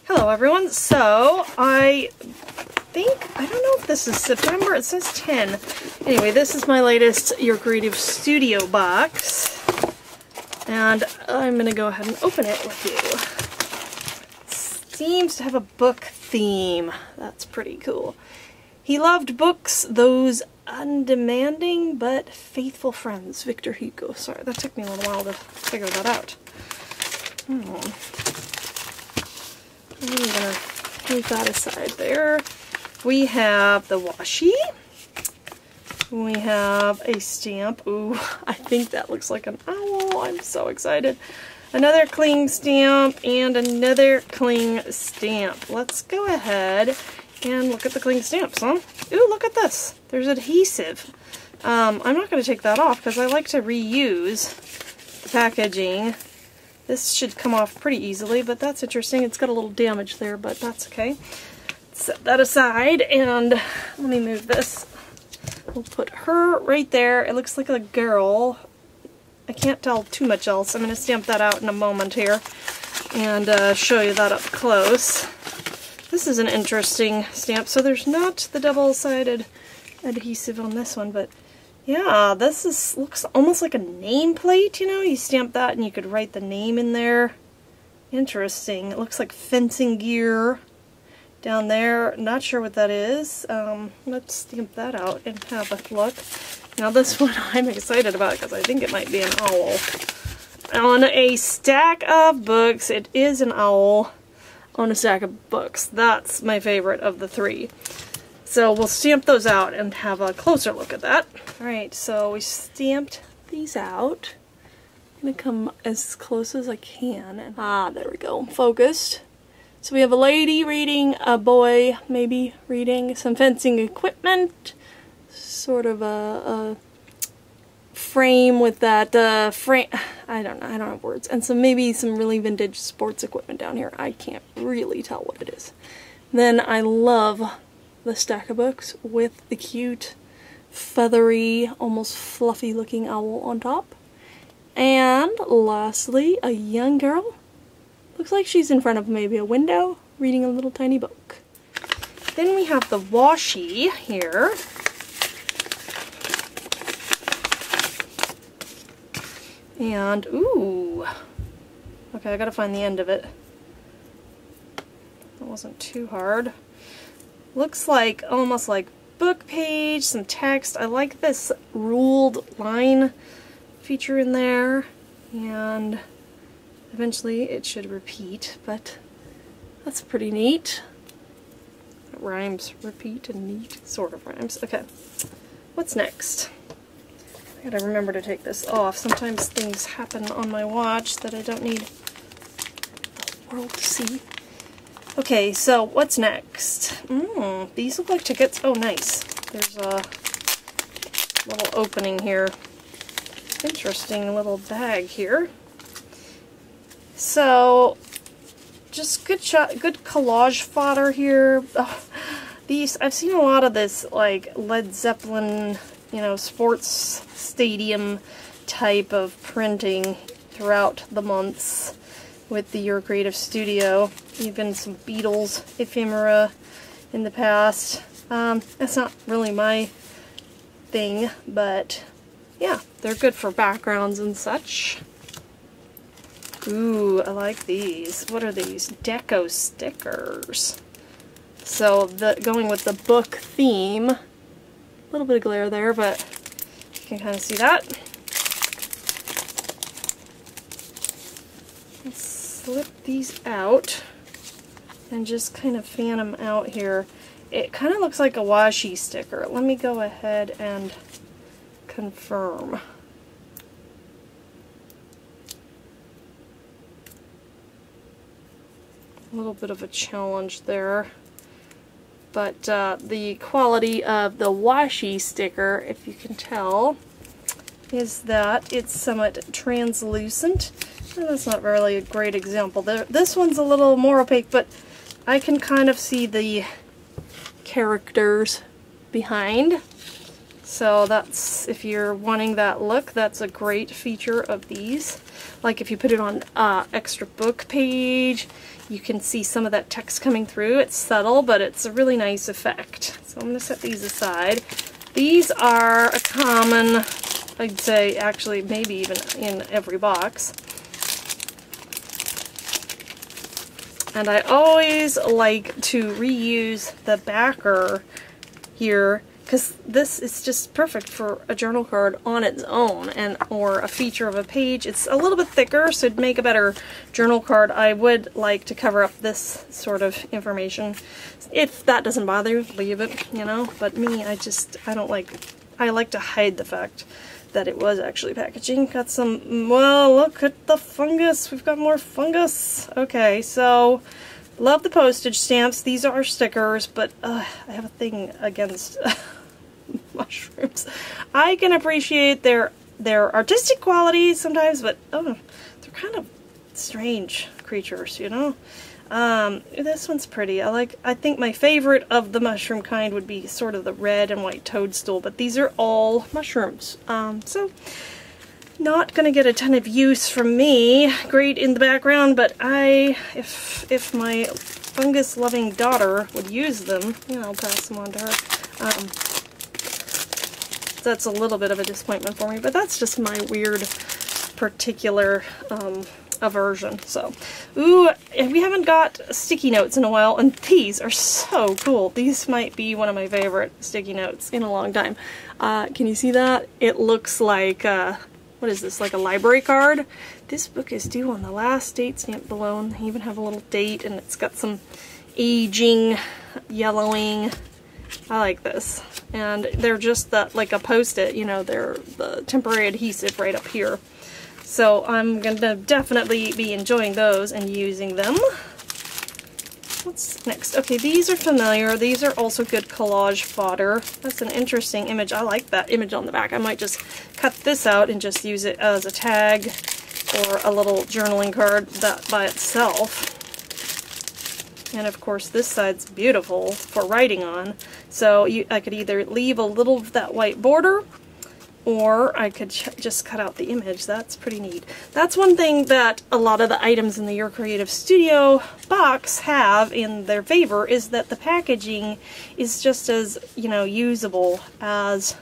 Hello everyone, so I don't know if this is September, it says 10. Anyway, this is my latest Your Creative Studio box, and I'm going to go ahead and open it with you. It seems to have a book theme. That's pretty cool. He loved books, those undemanding but faithful friends. Victor Hugo. Sorry, that took me a little while to figure that out. I'm going to move that aside there. We have the washi. We have a stamp. Ooh, I think that looks like an owl. I'm so excited. Another cling stamp and another cling stamp. Let's go ahead and look at the cling stamps, huh? Ooh, look at this. There's adhesive. I'm not going to take that off because I like to reuse the packaging. This should come off pretty easily, but that's interesting. It's got a little damage there, but that's okay. Set that aside, and let me move this. We'll put her right there. It looks like a girl. I can't tell too much else. I'm going to stamp that out in a moment here and show you that up close. This is an interesting stamp. So there's not the double-sided adhesive on this one, but yeah, this looks almost like a nameplate, you know? You stamp that and you could write the name in there. Interesting. It looks like fencing gear down there. Not sure what that is. Let's stamp that out and have a look. Now this one I'm excited about because I think it might be an owl. On a stack of books, it is an owl on a stack of books. That's my favorite of the three. So we'll stamp those out and have a closer look at that. Alright, so we stamped these out. I'm going to come as close as I can. And, there we go. Focused. So we have a lady reading, a boy maybe reading, some fencing equipment, sort of a frame with that frame. I don't know, I don't have words. And maybe some really vintage sports equipment down here. I can't really tell what it is. Then I love the stack of books with the cute, feathery, almost fluffy looking owl on top. And lastly, a young girl. Looks like she's in front of maybe a window reading a little tiny book. Then we have the washi here. And, ooh. Okay, I gotta find the end of it. That wasn't too hard. Looks like, almost like book page, some text. I like this ruled line feature in there. And eventually it should repeat, but that's pretty neat. It rhymes, repeat and neat. Sort of rhymes. Okay, what's next? I gotta remember to take this off. Sometimes things happen on my watch that I don't need the world to see. Okay, so what's next? These look like tickets. Oh, nice. There's a little opening here. Interesting little bag here. So, just good collage fodder here. Oh, I've seen a lot of this, like, Led Zeppelin, you know, sports stadium type of printing throughout the months with the Your Creative Studio. Even some Beatles ephemera in the past. That's not really my thing, but yeah, they're good for backgrounds and such. Ooh, I like these. What are these? Deco Stickers. So, going with the book theme. A little bit of glare there, but you can kind of see that. Let's slip these out and just kind of fan them out here. It kind of looks like a washi sticker. Let me go ahead and confirm. A little bit of a challenge there. But the quality of the washi sticker, if you can tell, is that it's somewhat translucent. And that's not really a great example there. This one's a little more opaque, but I can kind of see the characters behind. So that's, if you're wanting that look, that's a great feature of these. Like if you put it on extra book page, you can see some of that text coming through. It's subtle, but it's a really nice effect. So I'm going to set these aside. These are a common, I'd say, actually maybe even in every box. And I always like to reuse the backer here, because this is just perfect for a journal card on its own, and or a feature of a page. It's a little bit thicker, so it'd make a better journal card. I would like to cover up this sort of information. If that doesn't bother you, leave it, you know, but me, I like to hide the fact that it was actually packaging. Got some, well, look at the fungus. We've got more fungus. Okay, so love the postage stamps. These are stickers, but I have a thing against mushrooms. I can appreciate their artistic qualities sometimes, but they're kind of strange creatures, you know. This one's pretty. I think my favorite of the mushroom kind would be sort of the red and white toadstool, but these are all mushrooms. So not gonna get a ton of use from me. Great in the background, but if my fungus-loving daughter would use them, you know, I'll pass them on to her. That's a little bit of a disappointment for me, but that's just my weird particular aversion. So, ooh, we haven't got sticky notes in a while, and these are so cool. These might be one of my favorite sticky notes in a long time. Can you see that? It looks like, what is this, like a library card? This book is due on the last date stamp below, and they even have a little date, and it's got some aging, yellowing. I like this. And they're just like a post-it, you know, they're the temporary adhesive right up here. So I'm going to definitely be enjoying those and using them. What's next? Okay, these are familiar. These are also good collage fodder. That's an interesting image. I like that image on the back. I might just cut this out and just use it as a tag or a little journaling card that by itself. And of course this side's beautiful for writing on. So I could either leave a little of that white border, or I could just cut out the image. That's pretty neat. That's one thing that a lot of the items in the Your Creative Studio box have in their favor, is that the packaging is just as, you know, usable as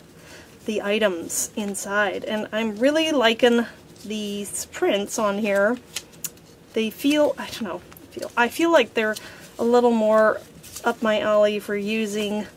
the items inside. And I'm really liking these prints on here. They feel, I don't know, I feel like they're a little more up my alley for using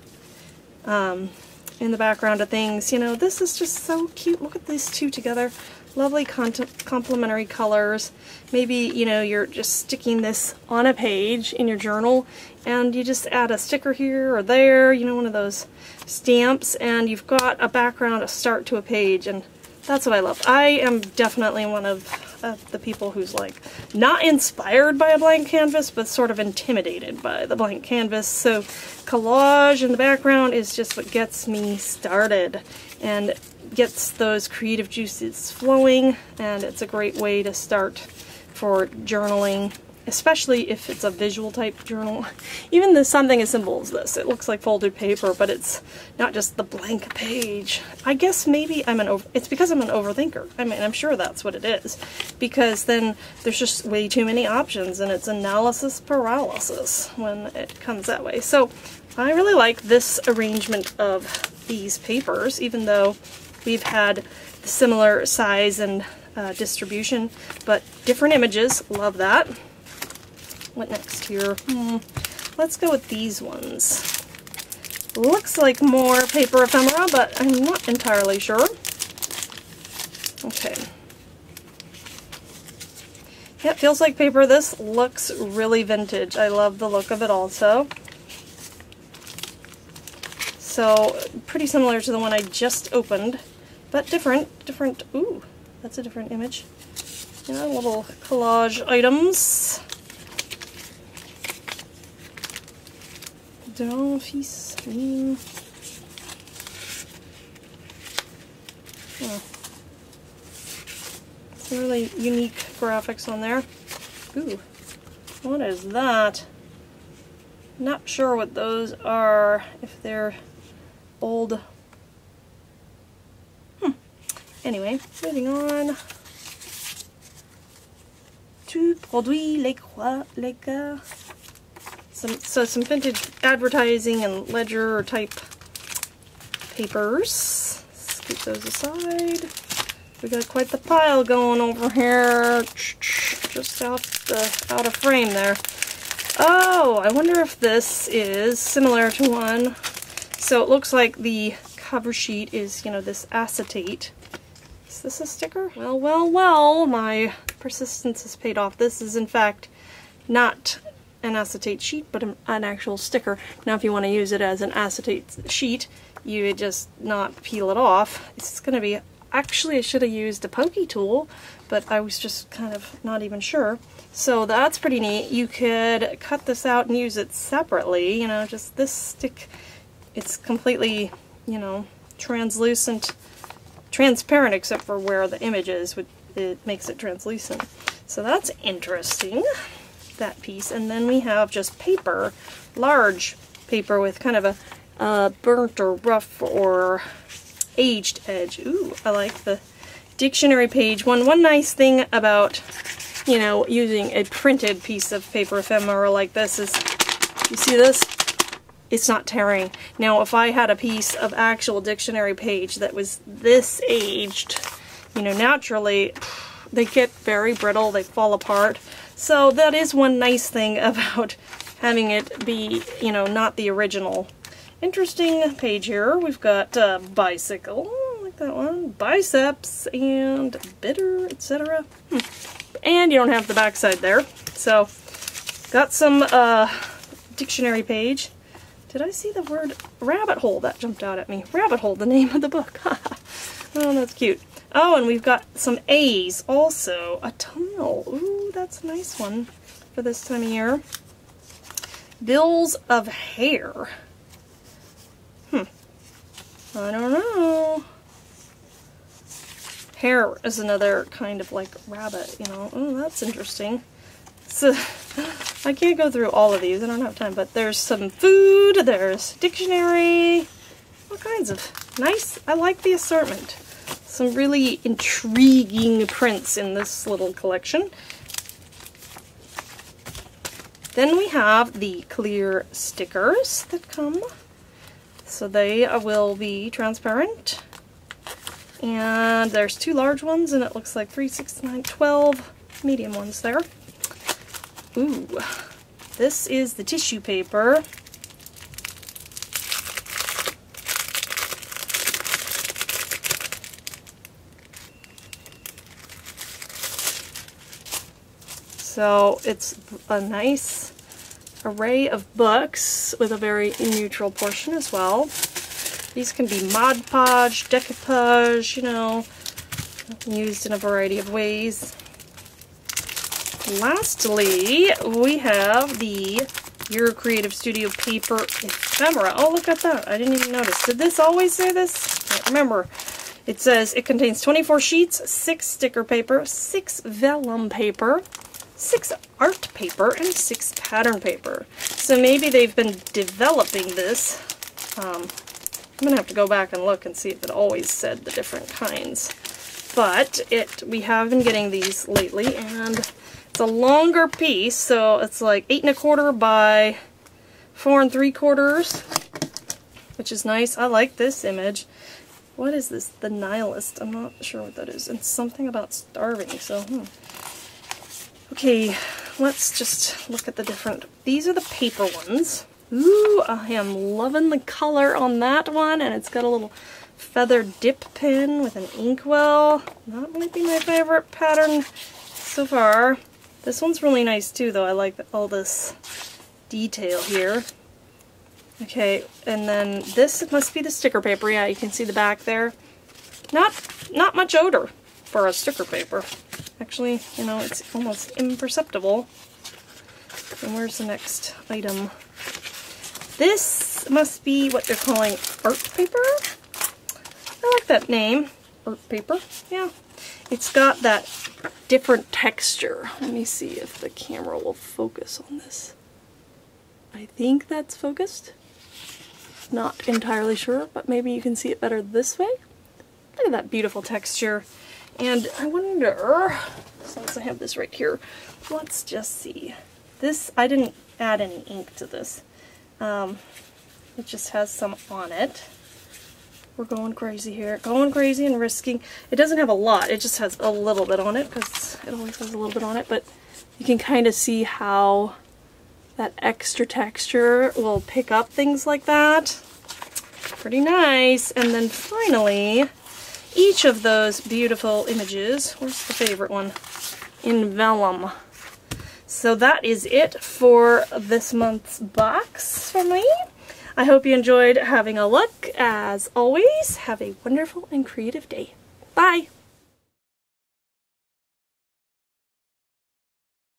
in the background of things. You know, this is just so cute. Look at these two together. Lovely complementary colors. Maybe, you know, you're just sticking this on a page in your journal and you just add a sticker here or there, you know, one of those stamps, and you've got a background, a start to a page, and that's what I love. I am definitely one of the people who's like not inspired by a blank canvas, but sort of intimidated by the blank canvas. So collage in the background is just what gets me started and gets those creative juices flowing, and it's a great way to start for journaling, especially if it's a visual type journal. Even something as simple as this. It looks like folded paper, but it's not just the blank page. I guess maybe it's because I'm an overthinker. I mean, I'm sure that's what it is. Because then there's just way too many options, and it's analysis paralysis when it comes that way. So I really like this arrangement of these papers, even though we've had similar size and distribution, but different images. Love that. What next here? Let's go with these ones. Looks like more paper ephemera, but I'm not entirely sure. Okay. Yeah, it feels like paper. This looks really vintage. I love the look of it also. So, pretty similar to the one I just opened, but different. Ooh, that's a different image. You know, little collage items. Oh. Some really unique graphics on there. Ooh, what is that? Not sure what those are, if they're old Anyway, moving on to produits les some vintage advertising and ledger type papers. Let's keep those aside. We got quite the pile going over here, just out of frame there. Oh, I wonder if this is similar to one. So it looks like the cover sheet is, you know, this acetate. Is this a sticker? Well, well, well, my persistence has paid off. This is in fact not an acetate sheet, but an actual sticker. Now if you want to use it as an acetate sheet, you would just not peel it off. It's going to be, actually I should have used a pokey tool, but I was just kind of not even sure. So that's pretty neat. You could cut this out and use it separately, you know, just this stick, it's completely, you know, transparent except for where the image is, it makes it translucent. So that's interesting, that piece. And then we have just paper, large paper with kind of a burnt or rough or aged edge. Ooh, I like the dictionary page. One nice thing about, you know, using a printed piece of paper ephemera like this is, you see this? It's not tearing. Now if I had a piece of actual dictionary page that was this aged, you know, naturally they get very brittle, they fall apart. So that is one nice thing about having it be, you know, not the original. Interesting page here. We've got bicycle, I like that one, biceps, and bitter, etc. And you don't have the backside there. So got some dictionary page. Did I see the word rabbit hole? That jumped out at me. Rabbit hole, the name of the book. Oh, that's cute. Oh, and we've got some A's also. A tunnel. Ooh, that's a nice one for this time of year. Bills of hair. I don't know. Hair is another kind of like rabbit, you know. Oh, that's interesting. So, I can't go through all of these, I don't have time, but there's some food, there's dictionary, all kinds of nice. I like the assortment. Some really intriguing prints in this little collection. Then we have the clear stickers that come. So they will be transparent. And there's 2 large ones, and it looks like 3, 6, 9, 12 medium ones there. Ooh, this is the tissue paper. So it's a nice array of books with a very neutral portion as well. These can be Mod Podge, decoupage, you know, used in a variety of ways. Lastly, we have the Your Creative Studio paper ephemera. Oh, look at that. I didn't even notice. Did this always say this? I can't remember. It says it contains 24 sheets, 6 sticker paper, 6 vellum paper, 6 art paper, and 6 pattern paper. So maybe they've been developing this. I'm going to have to go back and look and see if it always said the different kinds. But we have been getting these lately, and it's a longer piece, so it's like 8 1/4 by 4 3/4, which is nice. I like this image. What is this? The Nihilist. I'm not sure what that is. And something about starving, so okay, let's just look at the different. These are the paper ones. Ooh, I am loving the color on that one, and it's got a little feather dip pen with an inkwell. That might be my favorite pattern so far. This one's really nice too, though. I like all this detail here. Okay, and then this must be the sticker paper. Yeah, you can see the back there. Not much odor for a sticker paper. Actually, you know, it's almost imperceptible. And where's the next item? This must be what they're calling art paper. I like that name, art paper. Yeah, it's got that different texture. Let me see if the camera will focus on this. I think that's focused. Not entirely sure, but maybe you can see it better this way. Look at that beautiful texture. And I wonder, since I have this right here, let's just see. This, I didn't add any ink to this. It just has some on it. We're going crazy here. Going crazy and risking. It doesn't have a lot. It just has a little bit on it because it always has a little bit on it. But you can kind of see how that extra texture will pick up things like that. Pretty nice. And then finally, each of those beautiful images. Where's the favorite one? In vellum. So that is it for this month's box for me. I hope you enjoyed having a look. As always, have a wonderful and creative day. Bye!